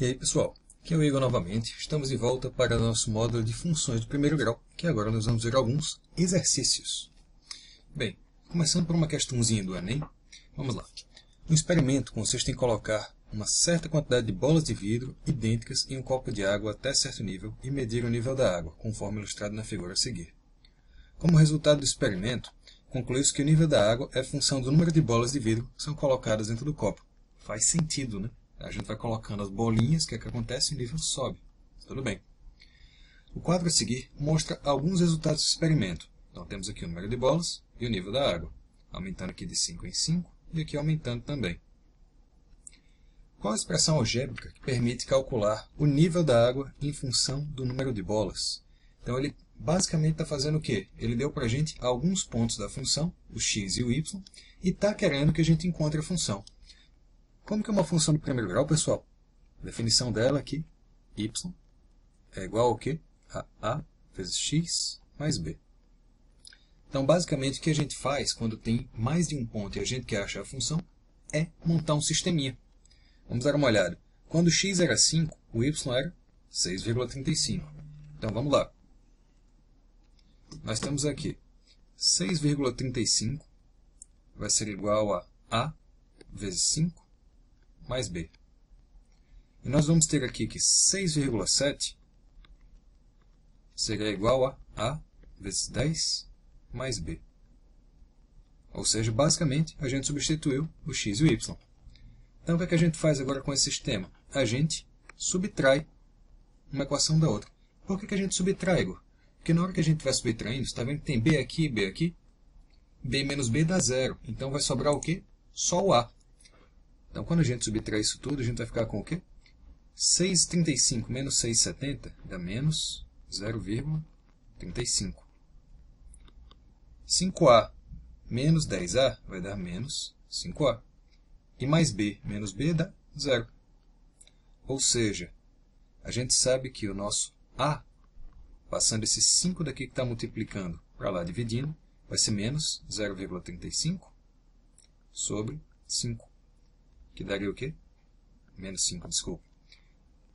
E aí pessoal, aqui é o Igor novamente, estamos de volta para o nosso módulo de funções de primeiro grau, que agora nós vamos ver alguns exercícios. Bem, começando por uma questãozinha do Enem, vamos lá. Um experimento consiste em colocar uma certa quantidade de bolas de vidro idênticas em um copo de água até certo nível e medir o nível da água, conforme ilustrado na figura a seguir. Como resultado do experimento, concluiu-se que o nível da água é função do número de bolas de vidro que são colocadas dentro do copo. Faz sentido, né? A gente vai colocando as bolinhas, que é que acontece, e o nível sobe. Tudo bem. O quadro a seguir mostra alguns resultados do experimento. Então temos aqui o número de bolas e o nível da água. Aumentando aqui de 5 em 5 e aqui aumentando também. Qual a expressão algébrica que permite calcular o nível da água em função do número de bolas? Então ele basicamente está fazendo o quê? Ele deu para a gente alguns pontos da função, o x e o y, e está querendo que a gente encontre a função. Como que é uma função de primeiro grau, pessoal? A definição dela aqui, y, é igual ao quê? A vezes x mais b. Então, basicamente, o que a gente faz quando tem mais de um ponto e a gente quer achar a função é montar um sisteminha. Vamos dar uma olhada. Quando o x era 5, o y era 6,35. Então, vamos lá. Nós temos aqui 6,35 vai ser igual a vezes 5 mais b. E nós vamos ter aqui que 6,7 será igual a vezes 10 mais b. Ou seja, basicamente, a gente substituiu o x e o y. Então, o que é que a gente faz agora com esse sistema? A gente subtrai uma equação da outra. Por que a gente subtrai, Igor? Porque na hora que a gente vai subtraindo, está vendo que tem b aqui e b aqui? B menos b dá zero. Então, vai sobrar o quê? Só o a. Então, quando a gente subtrai isso tudo, a gente vai ficar com o quê? 6,35 menos 6,70 dá menos 0,35. 5a menos 10a vai dar menos 5a. E mais b menos b dá 0. Ou seja, a gente sabe que o nosso a, passando esse 5 daqui que está multiplicando para lá dividindo, vai ser menos 0,35 sobre 5. Que daria o quê? Menos 5, desculpa.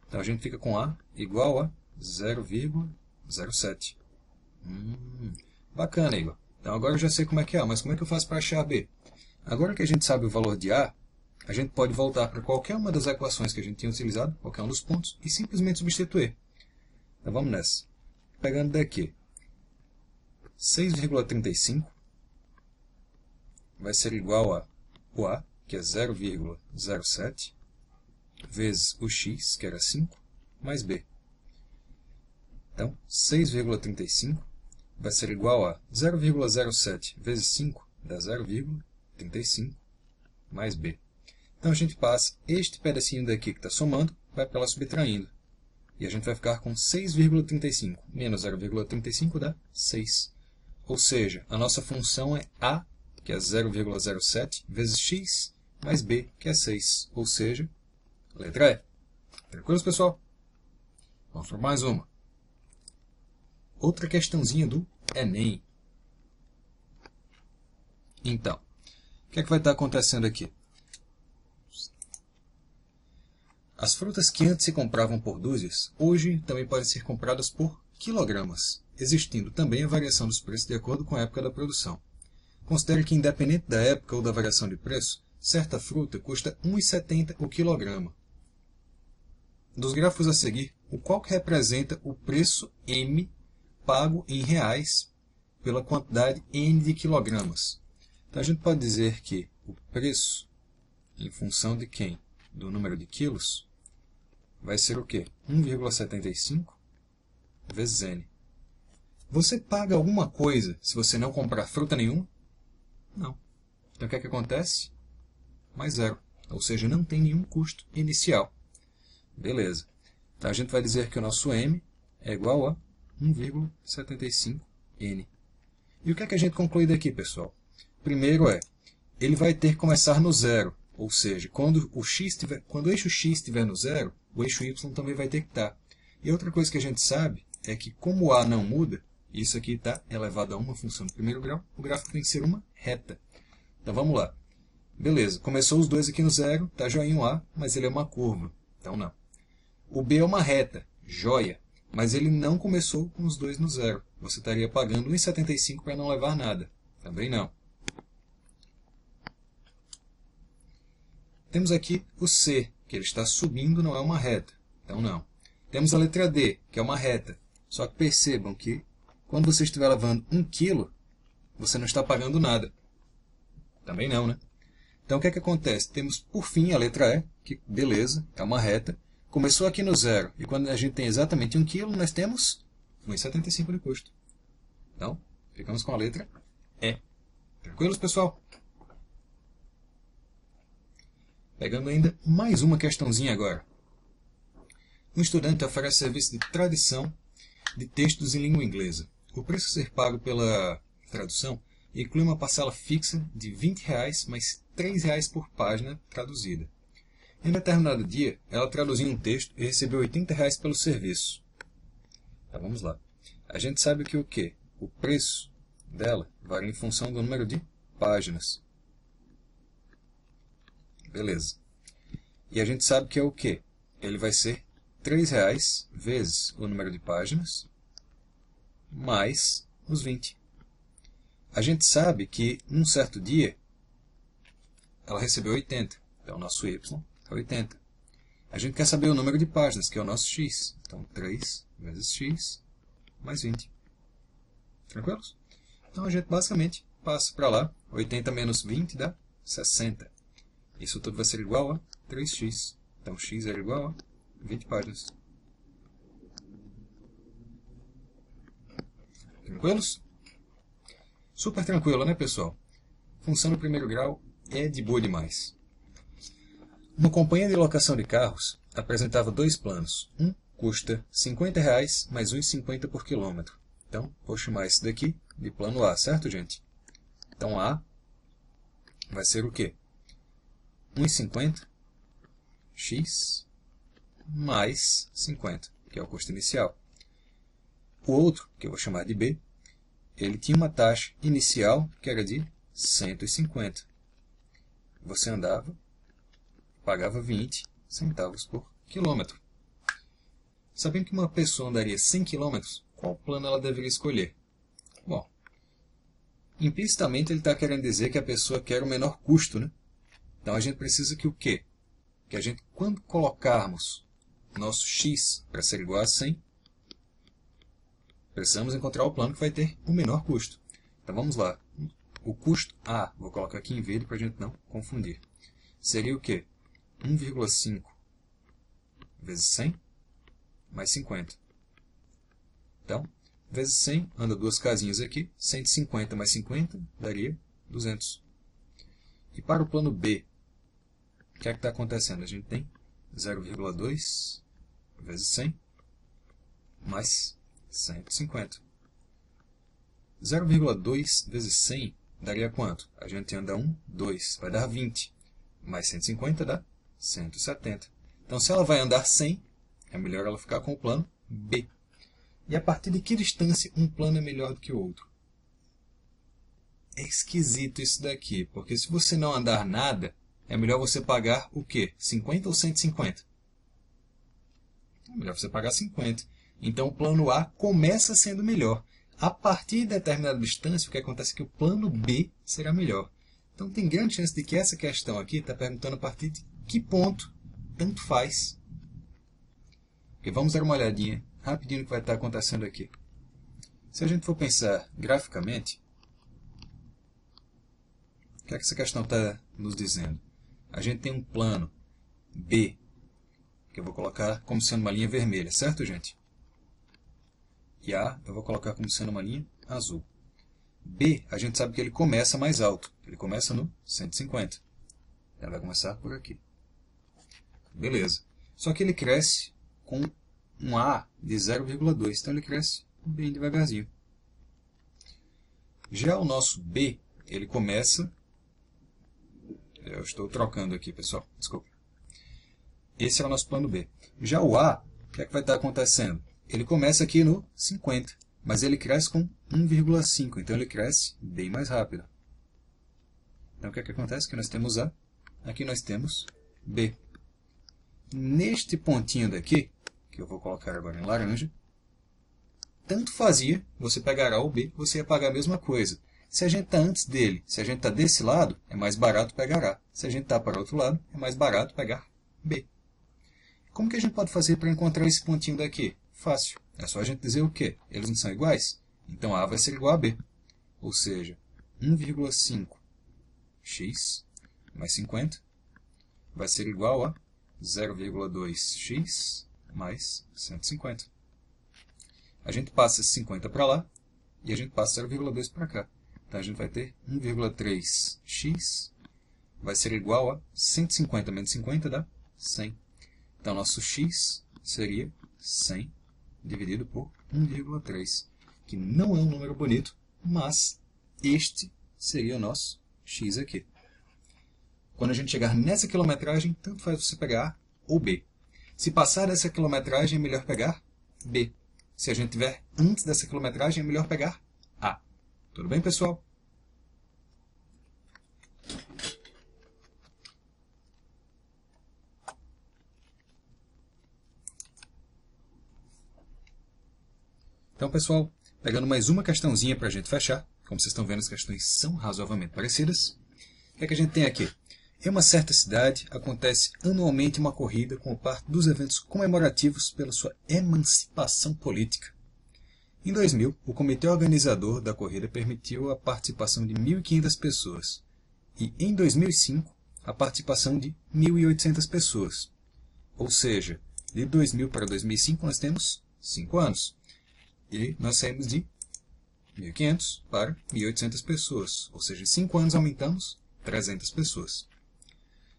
Então, a gente fica com A igual a 0,07. Bacana, Igor. Então, agora eu já sei como é que é A, mas como é que eu faço para achar B? Agora que a gente sabe o valor de A, a gente pode voltar para qualquer uma das equações que a gente tinha utilizado, qualquer um dos pontos, e simplesmente substituir. Então, vamos nessa. Pegando daqui, 6,35 vai ser igual a o A, que é 0,07, vezes o x, que era 5, mais b. Então, 6,35 vai ser igual a 0,07 vezes 5, dá 0,35, mais b. Então, a gente passa este pedacinho daqui que está somando, vai para lá subtraindo. E a gente vai ficar com 6,35 menos 0,35 dá 6. Ou seja, a nossa função é a, que é 0,07, vezes x, mais b, que é 6. Ou seja, letra E. Tranquilos, pessoal? Vamos para mais uma. Outra questãozinha do Enem. Então, o que é que vai estar acontecendo aqui? As frutas que antes se compravam por dúzias, hoje também podem ser compradas por quilogramas, existindo também a variação dos preços de acordo com a época da produção. Considere que, independente da época ou da variação de preço, certa fruta custa R$ 1,70 o quilograma. Dos gráficos a seguir, o qual que representa o preço M pago em reais pela quantidade N de quilogramas. Então, a gente pode dizer que o preço, em função de quem? Do número de quilos, vai ser o quê? 1,75 vezes N. Você paga alguma coisa se você não comprar fruta nenhuma? Não. Então, o que é que acontece? Mais zero. Ou seja, não tem nenhum custo inicial. Beleza. Então, a gente vai dizer que o nosso M é igual a 1,75N. E o que é que a gente conclui daqui, pessoal? Primeiro ele vai ter que começar no zero. Ou seja, quando o eixo x estiver no zero, o eixo y também vai ter que estar. E outra coisa que a gente sabe é que, como A não muda, isso aqui está elevado a uma função de primeiro grau, o gráfico tem que ser uma reta. Então, vamos lá. Beleza, começou os dois aqui no zero, está joinha A, mas ele é uma curva. Então, não. O B é uma reta, joia, mas ele não começou com os dois no zero. Você estaria pagando 1,75 para não levar nada. Também não. Temos aqui o C, que ele está subindo, não é uma reta. Então não. Temos a letra D, que é uma reta. Só que percebam que quando você estiver levando 1 kg, você não está pagando nada. Também não, né? Então o que é que acontece? Temos por fim a letra E, que beleza, é uma reta. Começou aqui no zero, e quando a gente tem exatamente 1 kg, nós temos 1,75 de custo. Então, ficamos com a letra E. Tranquilos, pessoal? Pegando ainda mais uma questãozinha agora. Um estudante oferece serviço de tradução de textos em língua inglesa. O preço a ser pago pela tradução inclui uma parcela fixa de R$20 mais R$3 por página traduzida. Em determinado dia, ela traduziu um texto e recebeu R$80 pelo serviço. Então vamos lá. A gente sabe que o quê? O preço dela varia em função do número de páginas. Beleza. E a gente sabe que é o quê? Ele vai ser R$3 vezes o número de páginas mais os 20. A gente sabe que, num certo dia, ela recebeu 80. Então, o nosso y é 80. A gente quer saber o número de páginas, que é o nosso x. Então, 3 vezes x mais 20. Tranquilos? Então, a gente basicamente passa para lá. 80 menos 20 dá 60. Isso tudo vai ser igual a 3x. Então, x é igual a 20 páginas. Tranquilos? Super tranquilo, né, pessoal? Função do primeiro grau é de boa demais. Uma companhia de locação de carros apresentava dois planos. Um custa R$50 mais R$1,50 por quilômetro. Então, vou chamar esse daqui de plano A, certo, gente? Então, A vai ser o quê? 1,50 x mais 50, que é o custo inicial. O outro, que eu vou chamar de B, ele tinha uma taxa inicial que era de 150. Você andava, pagava 20 centavos por quilômetro. Sabendo que uma pessoa andaria 100 km, qual plano ela deveria escolher? Bom, implicitamente ele está querendo dizer que a pessoa quer o menor custo, né? Então a gente precisa que o quê? Que a gente, quando colocarmos nosso x para ser igual a 100, precisamos encontrar o plano que vai ter o menor custo. Então vamos lá. O custo A, vou colocar aqui em verde para a gente não confundir. Seria o quê? 1,5 vezes 100 mais 50. Então, vezes 100, anda duas casinhas aqui. 150 mais 50 daria 200. E para o plano B, o que é que está acontecendo? A gente tem 0,2 vezes 100 mais 150. 0,2 vezes 100 daria quanto? A gente anda 1, 2, vai dar 20. Mais 150 dá 170. Então, se ela vai andar 100, é melhor ela ficar com o plano B. E a partir de que distância um plano é melhor do que o outro? É esquisito isso daqui, porque se você não andar nada, é melhor você pagar o quê? 50 ou 150? É melhor você pagar 50. Então, o plano A começa sendo melhor. A partir de determinada distância, o que acontece é que o plano B será melhor. Então, tem grande chance de que essa questão aqui está perguntando a partir de que ponto tanto faz. Porque vamos dar uma olhadinha rapidinho no que vai estar acontecendo aqui. Se a gente for pensar graficamente, o que é que essa questão está nos dizendo? A gente tem um plano B, que eu vou colocar como sendo uma linha vermelha, certo, gente? E A eu vou colocar como sendo uma linha azul. B, a gente sabe que ele começa mais alto. Ele começa no 150. Ele vai começar por aqui. Beleza. Só que ele cresce com um A de 0,2. Então ele cresce bem devagarzinho. Já o nosso B, ele começa... Eu estou trocando aqui, pessoal. Desculpa. Esse é o nosso plano B. Já o A, o que é que vai estar acontecendo? Ele começa aqui no 50, mas ele cresce com 1,5, então ele cresce bem mais rápido. Então o que é que acontece? Aqui nós temos A, aqui nós temos B. Neste pontinho daqui, que eu vou colocar agora em laranja, tanto fazia, você pegar A ou B, você ia pagar a mesma coisa. Se a gente está antes dele, se a gente está desse lado, é mais barato pegar A. Se a gente está para o outro lado, é mais barato pegar B. Como que a gente pode fazer para encontrar esse pontinho daqui? Fácil. É só a gente dizer o quê? Eles não são iguais? Então A vai ser igual a B. Ou seja, 1,5x mais 50 vai ser igual a 0,2x mais 150. A gente passa esse 50 para lá e a gente passa 0,2 para cá. Então a gente vai ter 1,3x vai ser igual a 150 menos 50 dá 100. Então nosso x seria 100 dividido por 1,3, que não é um número bonito, mas este seria o nosso x aqui. Quando a gente chegar nessa quilometragem, tanto faz você pegar A ou B. Se passar dessa quilometragem, é melhor pegar B. Se a gente estiver antes dessa quilometragem, é melhor pegar A. Tudo bem, pessoal? Então, pessoal, pegando mais uma questãozinha para a gente fechar. Como vocês estão vendo, as questões são razoavelmente parecidas. O que é que a gente tem aqui? Em uma certa cidade, acontece anualmente uma corrida como parte dos eventos comemorativos pela sua emancipação política. Em 2000, o comitê organizador da corrida permitiu a participação de 1.500 pessoas. E em 2005, a participação de 1.800 pessoas. Ou seja, de 2000 para 2005 nós temos 5 anos. E nós saímos de 1.500 para 1.800 pessoas. Ou seja, em 5 anos aumentamos 300 pessoas.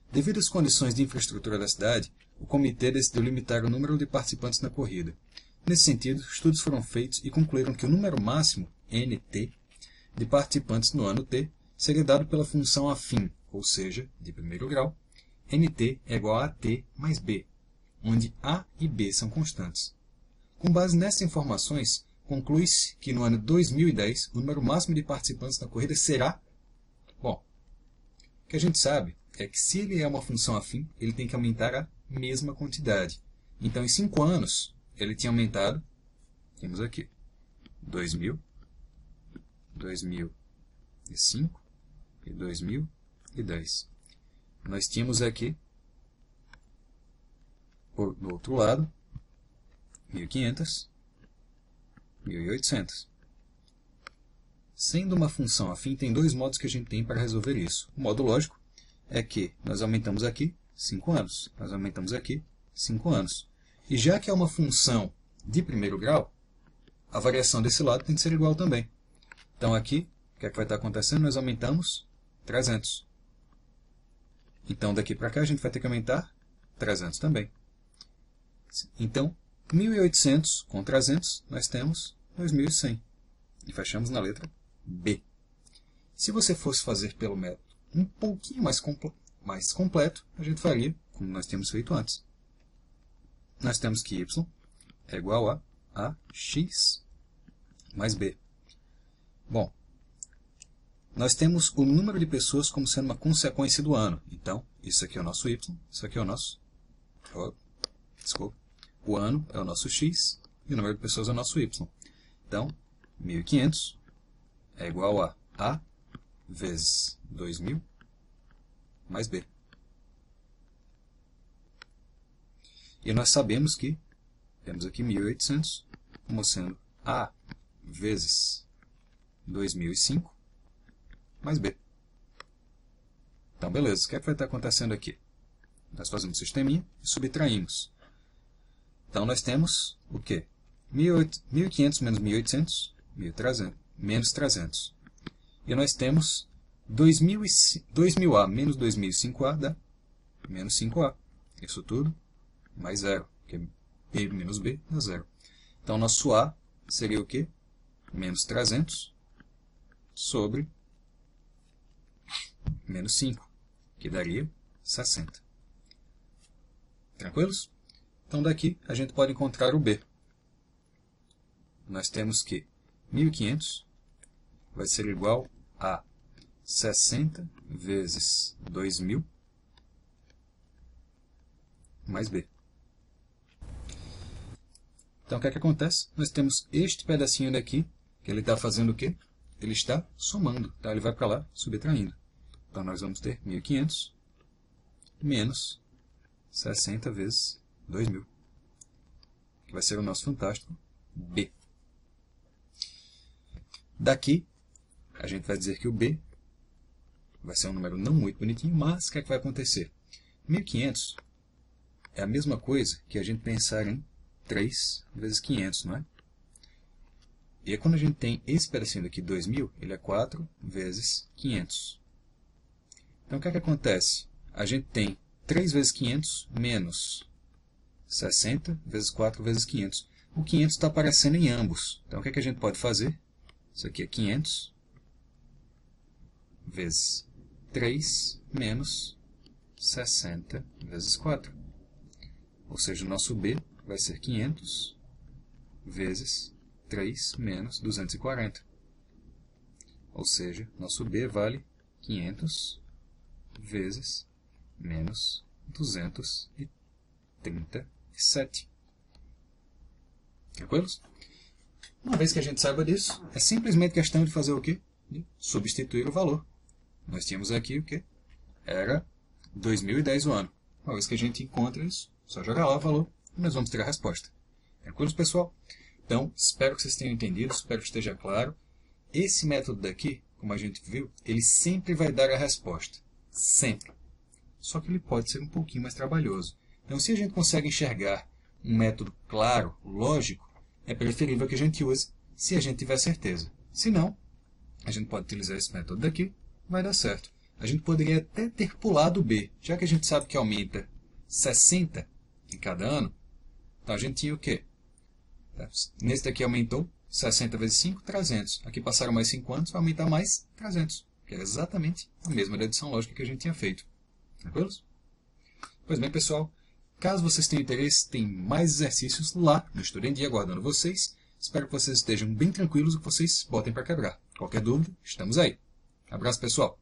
Devido às condições de infraestrutura da cidade, o comitê decidiu limitar o número de participantes na corrida. Nesse sentido, estudos foram feitos e concluíram que o número máximo, NT, de participantes no ano T seria dado pela função afim, ou seja, de primeiro grau, NT é igual a AT mais B, onde A e B são constantes. Com base nessas informações, conclui-se que no ano 2010 o número máximo de participantes na corrida será... Bom, o que a gente sabe é que se ele é uma função afim, ele tem que aumentar a mesma quantidade. Então, em 5 anos, ele tinha aumentado, temos aqui, 2000, 2005 e 2010. Nós tínhamos aqui, do outro lado, 1.500, 1.800. Sendo uma função afim, tem dois modos que a gente tem para resolver isso. O modo lógico é que nós aumentamos aqui 5 anos, nós aumentamos aqui 5 anos. E já que é uma função de primeiro grau, a variação desse lado tem que ser igual também. Então aqui, o que é que vai estar acontecendo? Nós aumentamos 300. Então daqui para cá a gente vai ter que aumentar 300 também. Então, 1.800 com 300, nós temos 2.100. E fechamos na letra B. Se você fosse fazer pelo método um pouquinho mais completo, a gente faria como nós temos feito antes. Nós temos que y é igual a x mais b. Bom, nós temos o número de pessoas como sendo uma consequência do ano. Então, isso aqui é o nosso y, isso aqui é o nosso... Desculpa. O ano é o nosso x e o número de pessoas é o nosso y. Então, 1.500 é igual a vezes 2.000 mais b. E nós sabemos que temos aqui 1.800 como sendo A vezes 2005 mais B. Então, beleza. O que é que vai estar acontecendo aqui? Nós fazemos um sisteminha e subtraímos. Então, nós temos o quê? 1.500 menos 1.800, 1.300, menos 300. E nós temos 2.000A menos 2.005A dá menos 5A. Isso tudo mais zero, porque B menos B dá zero. Então, nosso A seria o quê? Menos 300 sobre menos 5, que daria 60. Tranquilos? Então, daqui a gente pode encontrar o B. Nós temos que 1.500 vai ser igual a 60 vezes 2.000 mais B. Então, o que é que acontece? Nós temos este pedacinho daqui, que ele está fazendo o quê? Ele está somando, tá? Ele vai para lá, subtraindo. Então, nós vamos ter 1.500 menos 60 vezes 2.000, que vai ser o nosso fantástico B. Daqui, a gente vai dizer que o B vai ser um número não muito bonitinho, mas o que é que vai acontecer? 1.500 é a mesma coisa que a gente pensar em 3 vezes 500, não é? E aí, quando a gente tem esse pedacinho daqui, 2.000, ele é 4 vezes 500. Então, o que é que acontece? A gente tem 3 vezes 500 menos 60 vezes 4 vezes 500. O 500 está aparecendo em ambos. Então, o que é que a gente pode fazer? Isso aqui é 500 vezes 3 menos 60 vezes 4. Ou seja, o nosso B vai ser 500 vezes 3 menos 240. Ou seja, nosso B vale 500 vezes menos 237. Tranquilos? Uma vez que a gente saiba disso, é simplesmente questão de fazer o quê? De substituir o valor. Nós tínhamos aqui o quê? Era 2010 o ano. Uma vez que a gente encontra isso, só jogar lá o valor e nós vamos ter a resposta. Tranquilos, pessoal? Então, espero que vocês tenham entendido, espero que esteja claro. Esse método daqui, como a gente viu, ele sempre vai dar a resposta. Sempre. Só que ele pode ser um pouquinho mais trabalhoso. Então, se a gente consegue enxergar um método claro, lógico, é preferível que a gente use se a gente tiver certeza. Se não, a gente pode utilizar esse método daqui, vai dar certo. A gente poderia até ter pulado o B, já que a gente sabe que aumenta 60 em cada ano, então a gente tinha o quê? Nesse daqui aumentou 60 vezes 5, 300. Aqui passaram mais 5 anos, vai aumentar mais 300, que é exatamente a mesma dedução lógica que a gente tinha feito. Tranquilos? Pois bem, pessoal, caso vocês tenham interesse, tem mais exercícios lá no Estudo em Dia aguardando vocês. Espero que vocês estejam bem tranquilos e que vocês botem para quebrar. Qualquer dúvida, estamos aí. Abraço, pessoal!